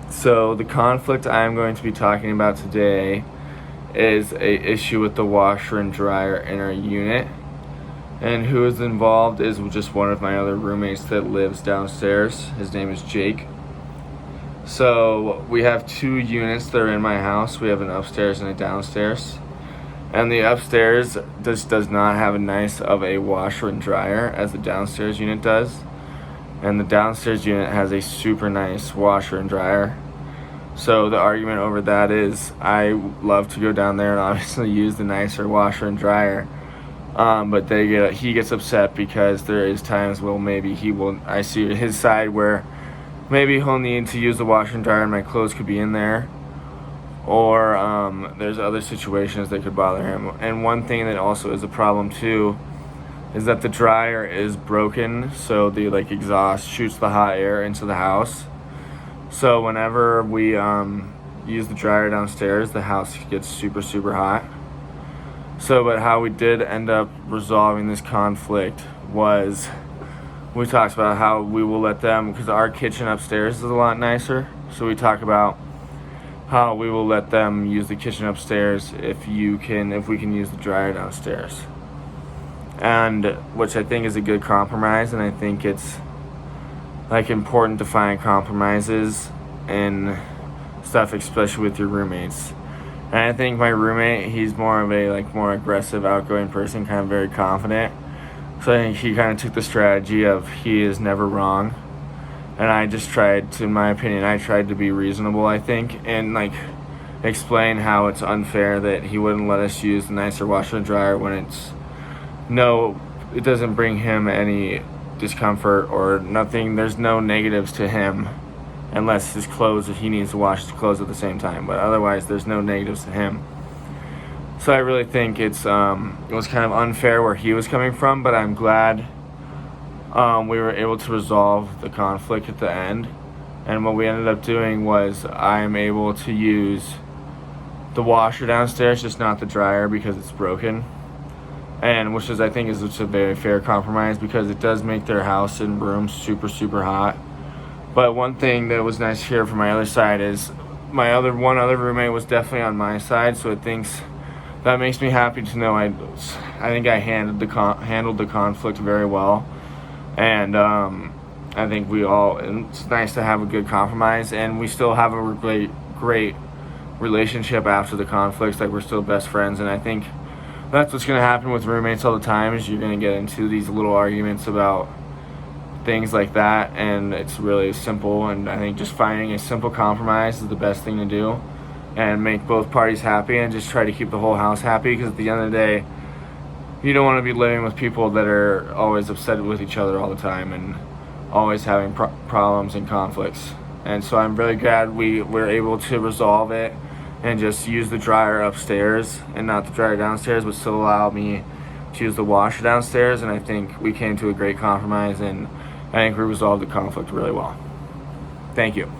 So the conflict I'm going to be talking about today is a issue with the washer and dryer in our unit. And who is involved is just one of my other roommates that lives downstairs. His name is Jake. So we have two units that are in my house. We have an upstairs and a downstairs. And the upstairs just does not have a nice of a washer and dryer as the downstairs unit does. And the downstairs unit has a super nice washer and dryer. So the argument over that is I love to go down there and obviously use the nicer washer and dryer. But he gets upset because there is times I see his side where maybe he'll need to use the washer and dryer and my clothes could be in there. Or there's other situations that could bother him. And one thing that also is a problem too is that the dryer is broken, so the exhaust shoots the hot air into the house. So whenever we use the dryer downstairs, the house gets super, super hot. But how we did end up resolving this conflict was we talked about how we will let them, because our kitchen upstairs is a lot nicer, so we talk about how we will let them use the kitchen upstairs if we can use the dryer downstairs. And which I think is a good compromise, and I think it's important to find compromises and stuff, especially with your roommates. And I think my roommate, he's more of a more aggressive, outgoing person, kind of very confident. So I think he kind of took the strategy of he is never wrong. And I just tried to be reasonable, I think, and explain how it's unfair that he wouldn't let us use the nicer washer and dryer when it doesn't bring him any discomfort or nothing. There's no negatives to him unless he needs to wash his clothes at the same time, but otherwise there's no negatives to him. So I really think it was kind of unfair where he was coming from, but I'm glad we were able to resolve the conflict at the end. And what we ended up doing was I'm able to use the washer downstairs, just not the dryer because it's broken. And which I think is a very fair compromise because it does make their house and room super, super hot. But one thing that was nice to hear from my other side is one other roommate was definitely on my side, so that makes me happy to know I think I handled the conflict very well. And I think it's nice to have a good compromise, and we still have a great relationship after the conflicts. We're still best friends, and I think that's what's going to happen with roommates all the time is you're going to get into these little arguments about things like that, and it's really simple. And I think just finding a simple compromise is the best thing to do and make both parties happy and just try to keep the whole house happy, because at the end of the day, you don't want to be living with people that are always upset with each other all the time and always having problems and conflicts. And so I'm really glad we were able to resolve it and just use the dryer upstairs and not the dryer downstairs, but still allow me to use the washer downstairs. And I think we came to a great compromise, and I think we resolved the conflict really well. Thank you.